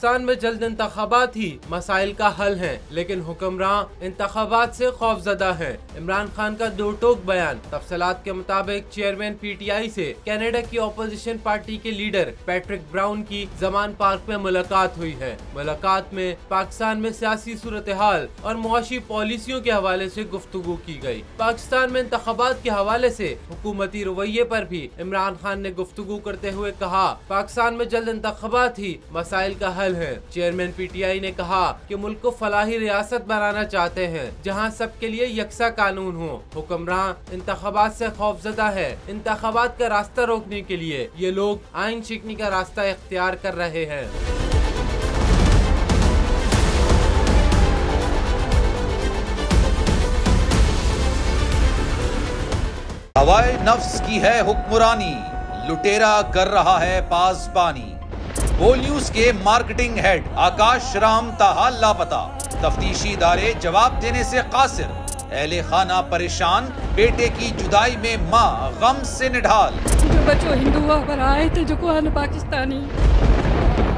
پاکستان میں جلد انتخابات ہی مسائل کا حل ہیں، لیکن حکمران انتخابات سے خوفزدہ ہیں۔ عمران خان کا دو ٹوک بیان۔ تفصیلات کے مطابق چیئرمین پی ٹی آئی سے کینیڈا کی اپوزیشن پارٹی کے لیڈر پیٹرک براؤن کی زمان پارک میں ملاقات ہوئی ہے۔ ملاقات میں پاکستان میں سیاسی صورتحال اور معاشی پالیسیوں کے حوالے سے گفتگو کی گئی۔ پاکستان میں انتخابات کے حوالے سے حکومتی رویے پر بھی عمران خان نے گفتگو کرتے ہوئے کہا، پاکستان میں جلد انتخابات ہی مسائل کا حل ہے۔ چیئرمین پی ٹی آئی نے کہا کہ ملک کو فلاحی ریاست بنانا چاہتے ہیں جہاں سب کے لیے یکساں قانون ہو۔ حکمران انتخابات سے خوفزدہ ہے۔ انتخابات کا راستہ روکنے کے لیے یہ لوگ آئین شکنی کا راستہ اختیار کر رہے ہیں۔ ہوائے نفس کی ہے حکمرانی، لٹیرا کر رہا ہے پاسبانی۔ بول نیوز کے مارکیٹنگ ہیڈ آکاش رام تاحال لاپتہ، تفتیشی ادارے جواب دینے سے قاصر۔ اہل خانہ پریشان، بیٹے کی جدائی میں ماں غم سے نڈھال۔ جو بچو ہندو ہوا پر آئے تھے جو کو آن پاکستانی،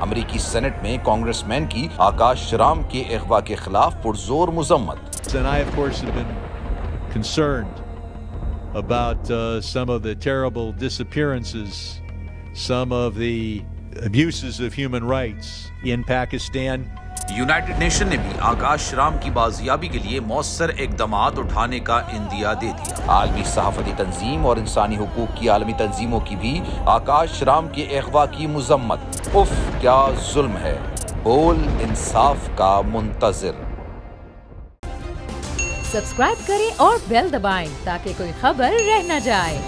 امریکی سینٹ میں کانگریس مین کی آکاش رام کے اغوا کے خلاف پرزور مذمت۔ And I, of course, have been concerned about some of the terrible disappearances, some of the abuses of human rights in Pakistan. United nation نے بھی آکاش رام کی بازیابی کے لیے مؤثر اقدامات اٹھانے کا عندیہ دے دیا۔ عالمی صحافتی تنظیم اور انسانی حقوق کی عالمی تنظیموں کی بھی آکاش رام کے اغوا کی مذمت۔ اف کیا ظلم ہے، بول انصاف کا منتظر۔ سبسکرائب کریں اور بیل دبائیں تاکہ کوئی خبر رہ نہ جائے۔